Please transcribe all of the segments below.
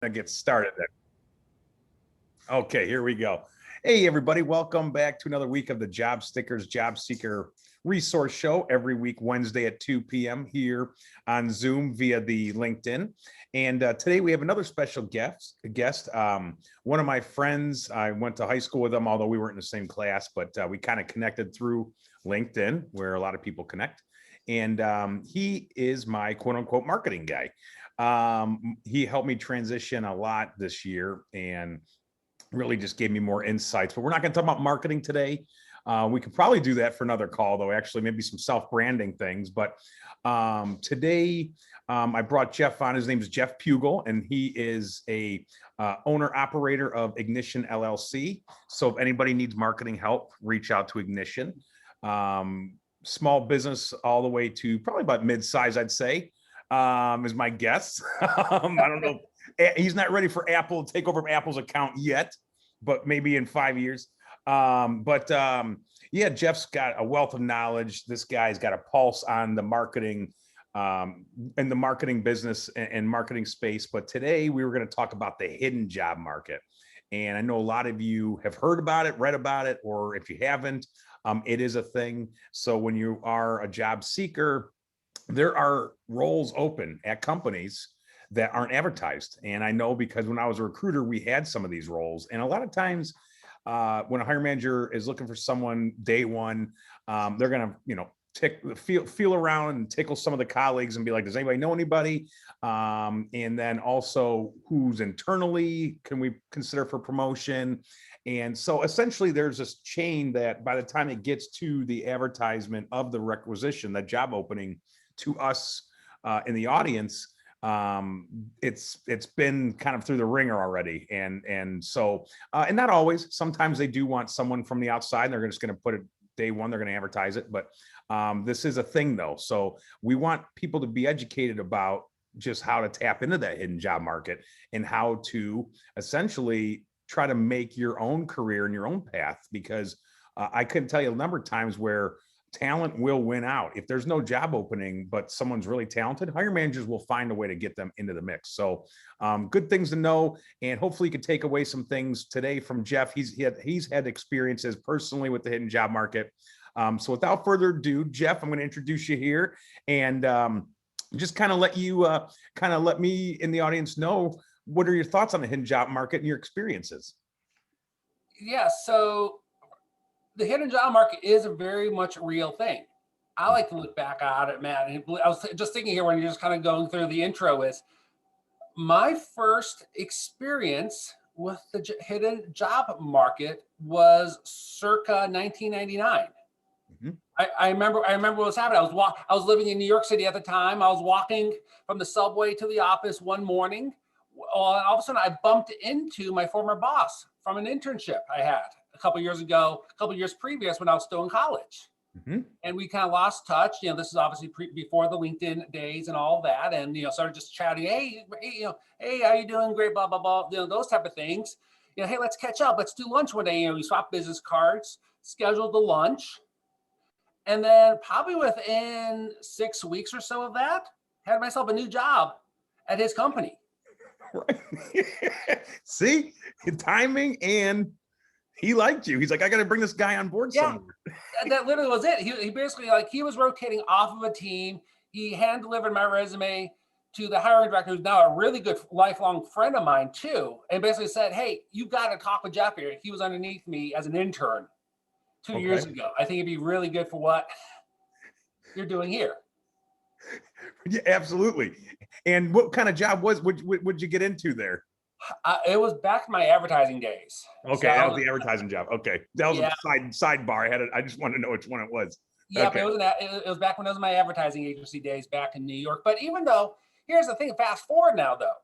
Get started then. Okay, here we go. Hey, everybody, welcome back to another week of the Jobsticker's Jobseeker Resource Show every week, Wednesday at 2 p.m. here on Zoom via the LinkedIn. And today we have another special guest. One of my friends, I went to high school with him, although we weren't in the same class, but we kind of connected through LinkedIn, where a lot of people connect. And he is my quote unquote marketing guy. He helped me transition a lot this year and really just gave me more insights. But we're not going to talk about marketing today. We could probably do that for another call, though, actually, maybe some self-branding things. But today I brought Jeff on. His name is Jeff Pugel, and he is a owner-operator of Ignition LLC. So if anybody needs marketing help, reach out to Ignition. Small business all the way to probably about mid-size, I'd say, is my guess. I don't know. He's not ready for Apple to take over Apple's account yet, but maybe in 5 years. Yeah, Jeff's got a wealth of knowledge. This guy's got a pulse on the marketing in the marketing business and marketing space. But today we were going to talk about the hidden job market. And I know a lot of you have heard about it, read about it, or if you haven't, it is a thing. So when you are a job seeker, there are roles open at companies that aren't advertised. And I know because when I was a recruiter, we had some of these roles. And a lot of times when a hiring manager is looking for someone day one, they're going to, feel around and tickle some of the colleagues and be like, does anybody know anybody? And then also who's internally can we consider for promotion? And so essentially there's this chain that by the time it gets to the advertisement of the requisition, that job opening to us in the audience, it's been kind of through the ringer already. And so not always, sometimes they do want someone from the outside and they're just going to put it day one, they're going to advertise it. But this is a thing though. So we want people to be educated about just how to tap into that hidden job market and how to essentially try to make your own career and your own path. Because I couldn't tell you a number of times where talent will win out. If there's no job opening, but someone's really talented, hiring managers will find a way to get them into the mix. So good things to know. And hopefully you can take away some things today from Jeff. He's had experiences personally with the hidden job market. So without further ado, Jeff, I'm going to introduce you here and just kind of let you let me in the audience know, what are your thoughts on the hidden job market and your experiences? Yeah, so the hidden job market is a very much real thing. I like to look back at it, Matt. And I was just thinking here when you're just kind of going through the intro is my first experience with the hidden job market was circa 1999. Mm-hmm. I remember what was happening. I was living in New York City at the time. I was walking from the subway to the office one morning. All of a sudden, I bumped into my former boss from an internship I had a couple years previous when I was still in college. Mm-hmm. And we kind of lost touch. This is obviously before the LinkedIn days and all that. And, started just chatting, hey, how you doing? Great, blah, blah, blah. Those type of things. Hey, let's catch up. Let's do lunch one day. We swapped business cards, scheduled the lunch. And then probably within 6 weeks or so of that, had myself a new job at his company. Right. See, timing, and he liked you. He's like, I got to bring this guy on board somewhere. That literally was it. He basically he was rotating off of a team. He hand delivered my resume to the hiring director, who's now a really good lifelong friend of mine too, and basically said, hey, you got to talk with Jeff here. He was underneath me as an intern 2 years ago. I think it'd be really good for what you're doing here. Yeah, absolutely. And what kind of job would you get into there? It was back in my advertising days. Okay, so, that was the advertising job. Okay, that was a sidebar. I just wanted to know which one it was. Yeah, okay. It was back when it was my advertising agency days back in New York. But even though, here's the thing, fast forward now though,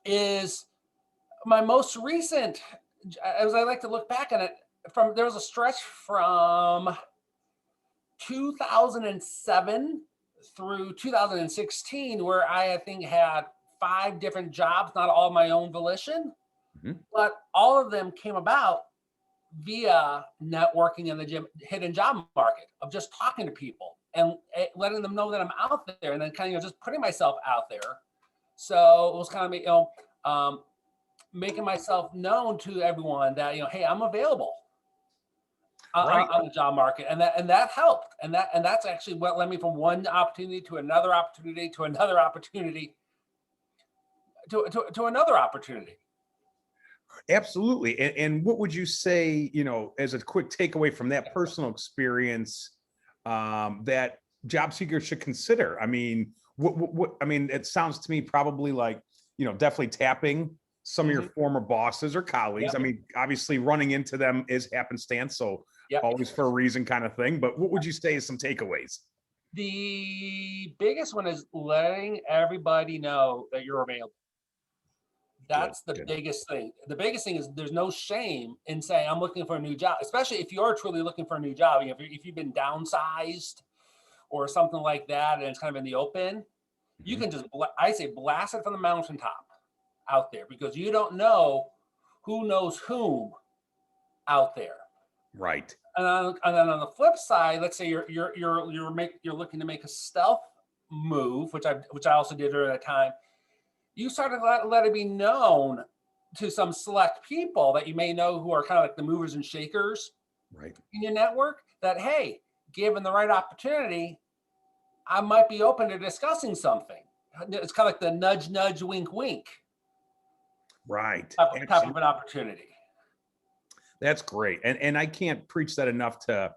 is my most recent, as I like to look back at it, there was a stretch from 2007 through 2016 where I think had 5 different jobs, not all my own volition, but all of them came about via networking in the hidden job market of just talking to people and letting them know that I'm out there and then kind of just putting myself out there. So it was kind of, making myself known to everyone that, hey, I'm available Right. on the job market, and that helped, and that's actually what led me from one opportunity to another opportunity to another opportunity to another opportunity. Absolutely. And what would you say, as a quick takeaway from that personal experience, that job seekers should consider? I mean, I mean, it sounds to me probably like, definitely tapping some of your former bosses or colleagues. Yep. I mean, obviously running into them is happenstance. So Yep. always for a reason kind of thing. But what would you say is some takeaways? The biggest one is letting everybody know that you're available. That's the Good. biggest thing. The biggest thing is there's no shame in saying I'm looking for a new job, especially if you're truly looking for a new job. If you've been downsized or something like that, and it's kind of in the open, you can just, I say, blast it from the mountaintop out there, because you don't know who knows whom out there. Right. And then on the flip side, let's say you're looking to make a stealth move, which I also did during that time. You start to let it be known to some select people that you may know who are kind of like the movers and shakers in your network, that, hey, given the right opportunity, I might be open to discussing something. It's kind of like the nudge, nudge, wink, wink. Right. Type of an opportunity. That's great. And I can't preach that enough to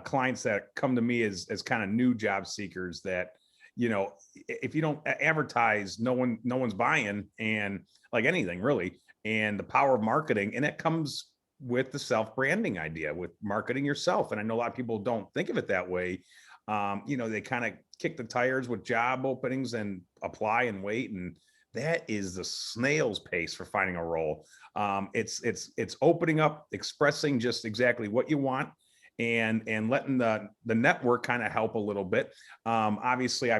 clients that come to me as kind of new job seekers, that, if you don't advertise, no one's buying, and like anything really, and the power of marketing, and it comes with the self-branding idea, with marketing yourself. And I know a lot of people don't think of it that way. They kind of kick the tires with job openings and apply and wait. And that is the snail's pace for finding a role. It's opening up, expressing just exactly what you want, and letting the network kind of help a little bit. Obviously,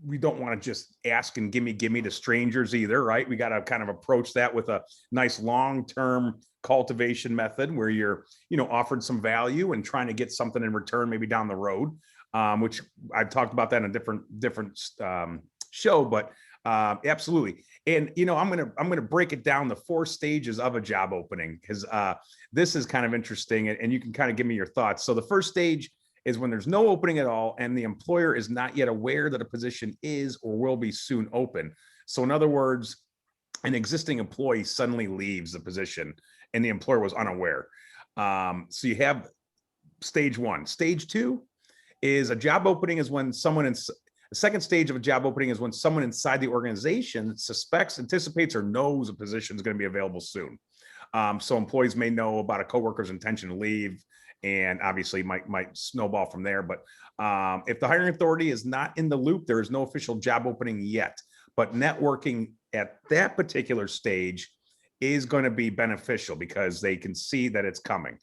we don't want to just ask and gimme to strangers either, right? We got to kind of approach that with a nice long-term cultivation method where you're, offered some value and trying to get something in return, maybe down the road, which I've talked about that in a different show, but absolutely. And, I'm going to break it down the 4 stages of a job opening, because this is kind of interesting, and you can kind of give me your thoughts. So the first stage is when there's no opening at all, and the employer is not yet aware that a position is or will be soon open. So in other words, an existing employee suddenly leaves the position and the employer was unaware. So you have stage 1. Stage 2 is a job opening is when someone the second stage of a job opening is when someone inside the organization suspects, anticipates, or knows a position is going to be available soon. So employees may know about a coworker's intention to leave, and obviously might snowball from there. But if the hiring authority is not in the loop, there is no official job opening yet. But networking at that particular stage is going to be beneficial, because they can see that it's coming.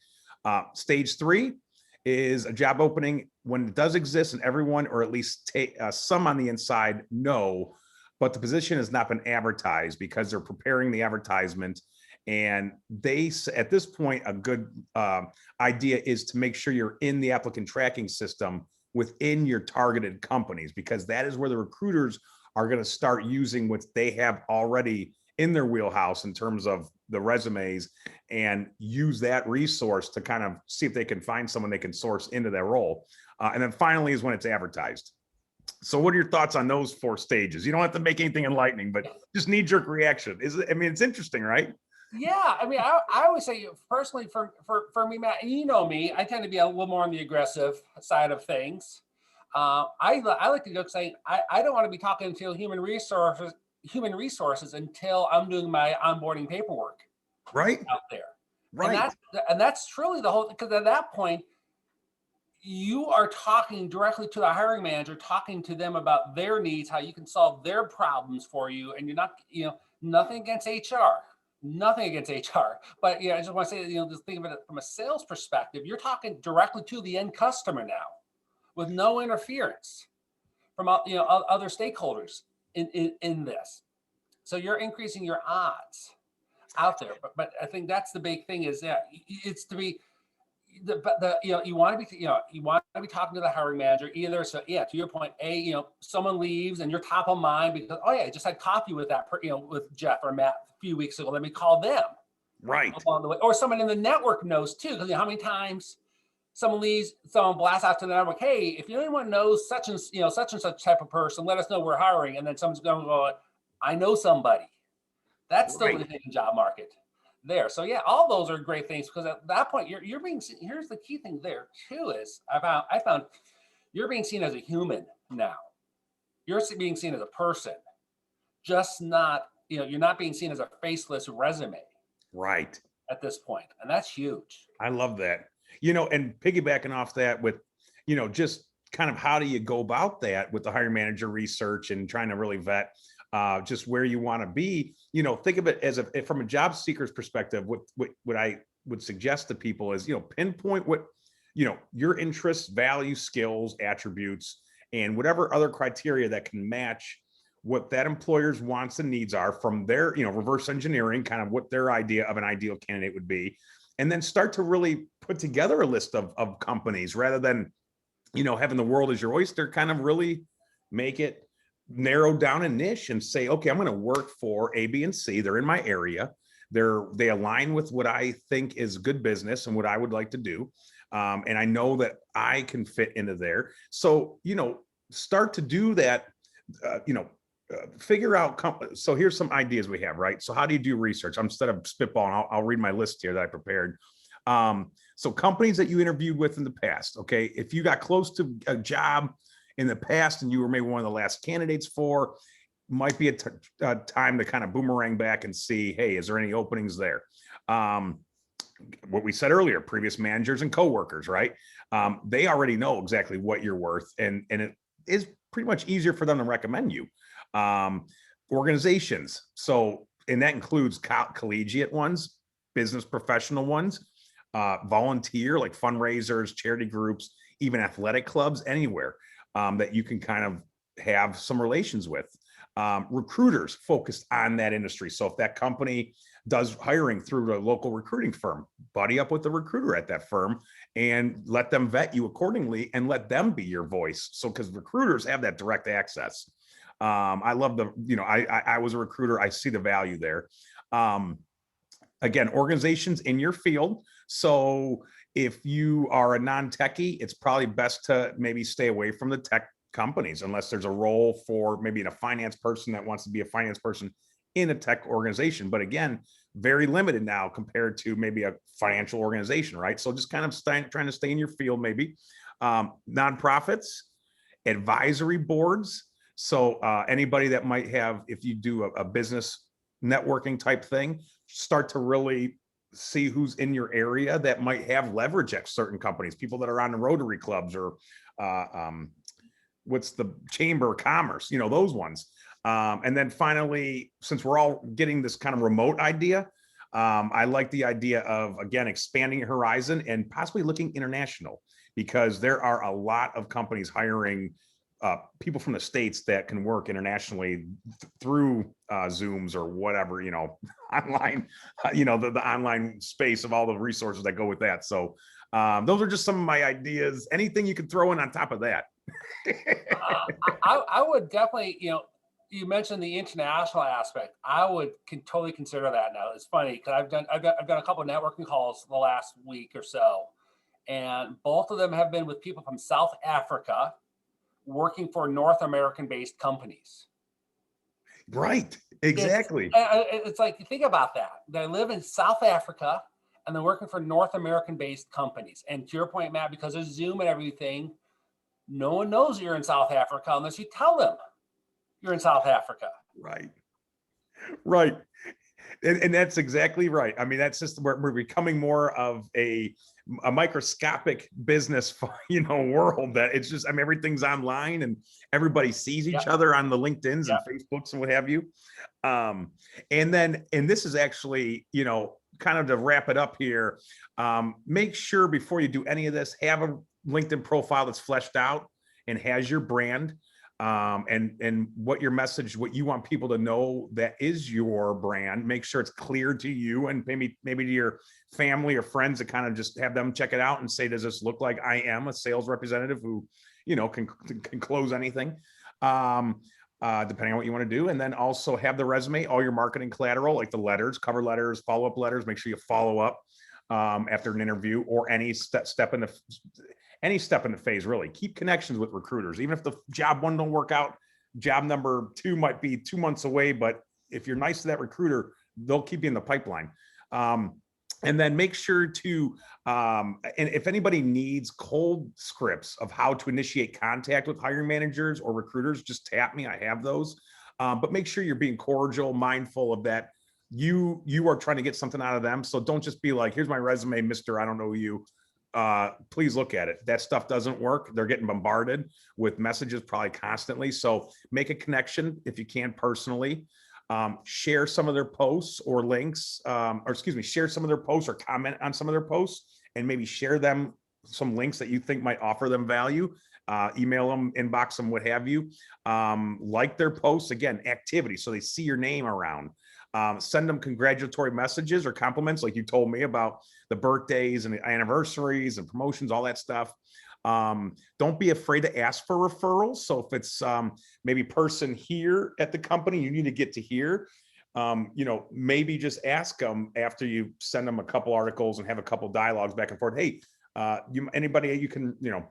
Stage 3 is a job opening when it does exist, and everyone, or at least some on the inside, know, but the position has not been advertised because they're preparing the advertisement. And at this point, a good idea is to make sure you're in the applicant tracking system within your targeted companies, because that is where the recruiters are going to start using what they have already in their wheelhouse in terms of the resumes, and use that resource to kind of see if they can find someone they can source into that role. And then finally is when it's advertised. So what are your thoughts on those 4 stages? You don't have to make anything enlightening, but just knee-jerk reaction. It's interesting, right? Yeah, I mean, I always say, personally, for me, Matt, and you know me, I tend to be a little more on the aggressive side of things. I like to go saying, I don't want to be talking to human resources until I'm doing my onboarding paperwork out there. Right. And that's truly the whole, because at that point, you are talking directly to the hiring manager, talking to them about their needs, how you can solve their problems for you. And you're not, nothing against HR, but I just want to say, just think of it from a sales perspective. You're talking directly to the end customer now, with no interference from other stakeholders in this. So you're increasing your odds out there. But I think that's the big thing, is that it's to be, you want to be, you want to be talking to the hiring manager either. So yeah, to your point, someone leaves and you're top of mind because, oh yeah, I just had coffee with with Jeff or Matt a few weeks ago. Let me call them Right. along the way. Or someone in the network knows too, because how many times someone leaves, someone blasts out to the network, hey, if anyone knows such and such type of person, let us know we're hiring. And then someone's going to go, I know somebody. That's still the hidden job market there. So yeah, all those are great things, because at that point you're being seen. Here's the key thing there too is I found you're being seen as a human now. You're being seen as a person, just not, you're not being seen as a faceless resume. Right. At this point, and that's huge. I love that. And piggybacking off that with, just kind of how do you go about that with the hiring manager research and trying to really vet just where you want to be. Think of it as from a job seeker's perspective. What I would suggest to people is, pinpoint what, your interests, values, skills, attributes, and whatever other criteria that can match what that employer's wants and needs are from their, reverse engineering, kind of what their idea of an ideal candidate would be. And then start to really put together a list of companies rather than, having the world as your oyster. Kind of really make it narrow down a niche and say, okay, I'm going to work for A, B, and C. They're in my area. They align with what I think is good business and what I would like to do. And I know that I can fit into there. So, start to do that, figure out. So here's some ideas we have, right? So how do you do research? Instead of spitballing, I'll read my list here that I prepared. So companies that you interviewed with in the past, okay? If you got close to a job in the past and you were maybe one of the last candidates for, might be a time to kind of boomerang back and see, hey, is there any openings there? What we said earlier, previous managers and coworkers, right? They already know exactly what you're worth, and it is pretty much easier for them to recommend you. Organizations. So, and that includes collegiate ones, business professional ones, volunteer, like fundraisers, charity groups, even athletic clubs, anywhere that you can kind of have some relations with. Recruiters focused on that industry. So if that company does hiring through a local recruiting firm, buddy up with the recruiter at that firm and let them vet you accordingly and let them be your voice. So, because recruiters have that direct access. I love I was a recruiter. I see the value there. Again, organizations in your field. So if you are a non-techie, it's probably best to maybe stay away from the tech companies unless there's a role for maybe a finance person that wants to be a finance person in a tech organization. But again, very limited now compared to maybe a financial organization, right? So just kind of trying to stay in your field, maybe. Nonprofits, advisory boards. So anybody that might have, if you do a business networking type thing, start to really see who's in your area that might have leverage at certain companies, people that are on the Rotary clubs or what's the Chamber of Commerce, those ones. And then finally, since we're all getting this kind of remote idea, I like the idea of, again, expanding your horizon and possibly looking international, because there are a lot of companies hiring people from the States that can work internationally through Zooms or whatever, online, the online space of all the resources that go with that. So those are just some of my ideas. Anything you can throw in on top of that? I would definitely, you mentioned the international aspect. I would totally consider that now. It's funny because I've done a couple of networking calls the last week or so, and both of them have been with people from South Africa working for North American based companies. Right. Exactly. It's like, think about that. They live in South Africa and they're working for North American based companies. And to your point, Matt, because there's Zoom and everything, no one knows you're in South Africa unless you tell them you're in South Africa. Right. Right. And that's exactly right. I mean, that's just, we're becoming more of a microscopic business, world that it's just, everything's online and everybody sees each other on the LinkedIns and Facebooks and what have you. And this is actually, kind of to wrap it up here, make sure before you do any of this, have a LinkedIn profile that's fleshed out and has your brand. and what your message, what you want people to know that is your brand. Make sure it's clear to you and maybe to your family or friends, to kind of just have them check it out and say, does this look like I am a sales representative who, you know, can close anything, depending on what you want to do. And then also have the resume, all your marketing collateral, like the letters, cover letters, follow-up letters. Make sure you follow up after an interview or any step in the phase. Really keep connections with recruiters. Even if the job one don't work out, job number 2 might be 2 months away, but if you're nice to that recruiter, they'll keep you in the pipeline. And then make sure to, and if anybody needs cold scripts of how to initiate contact with hiring managers or recruiters, just tap me. I have those. But make sure you're being cordial, mindful of that. You are trying to get something out of them. So don't just be like, here's my resume, Mr. I don't know you. Please look at it. That stuff doesn't work. They're getting bombarded with messages probably constantly. So make a connection if you can personally. Share some of their posts or links, share some of their posts or comment on some of their posts, and maybe share them some links that you think might offer them value. Email them, inbox them, what have you. Like their posts, again, activity, so they see your name around. Send them congratulatory messages or compliments, like you told me about the birthdays and the anniversaries and promotions, all that stuff. Don't be afraid to ask for referrals. So if it's maybe person here at the company, you need to get to here, you know, maybe just ask them after you send them a couple articles and have a couple dialogues back and forth. Hey, anybody you can, you know,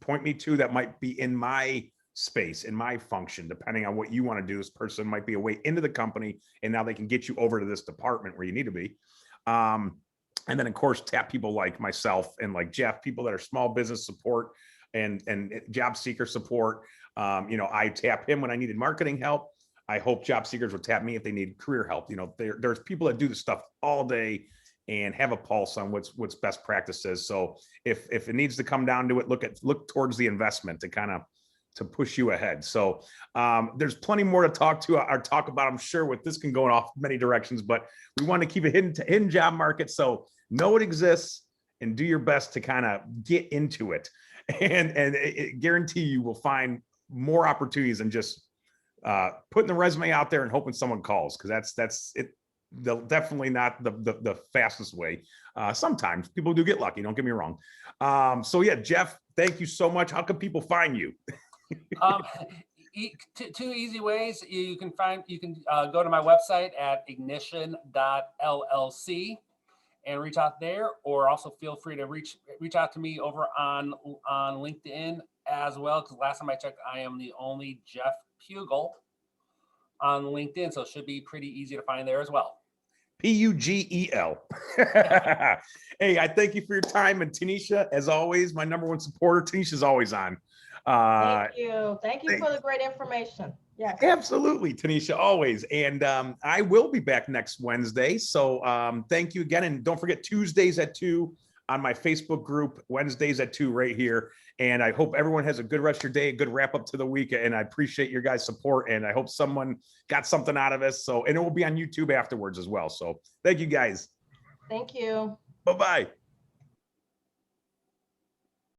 point me to that might be in my space, in my function, depending on what you want to do. This person might be a way into the company, and now they can get you over to this department where you need to be. And then of course, tap people like myself and like Jeff, people that are small business support and job seeker support. You know, I tap him when I needed marketing help. I hope job seekers would tap me if they need career help. You know, there's people that do this stuff all day and have a pulse on what's best practices. So if it needs to come down to it, look towards the investment to kind of to push you ahead. So there's plenty more to talk about, I'm sure, with this can go in off many directions, but we want to keep a hidden job market. So know it exists and do your best to kind of get into it. And it guarantee you will find more opportunities than just putting the resume out there and hoping someone calls, because that's it. They'll definitely not the fastest way. Sometimes people do get lucky, don't get me wrong. So yeah, Jeff, thank you so much. How can people find you? Two easy ways. You can go to my website at ignition.llc and reach out there, or also feel free to reach out to me over on LinkedIn as well, because last time I checked, I am the only Jeff Pugel on LinkedIn, so it should be pretty easy to find there as well. Pugel. Hey, I thank you for your time. And Tanisha, as always, my #1 supporter. Tanisha's always on. Thank you for the great information. Yes, absolutely, Tanisha, always. And I will be back next Wednesday. So thank you again. And don't forget, Tuesdays at 2 on my Facebook group, Wednesdays at 2 right here. And I hope everyone has a good rest of your day, a good wrap up to the week. And I appreciate your guys' support. And I hope someone got something out of this. So, and it will be on YouTube afterwards as well. So thank you guys. thank you. Bye-bye.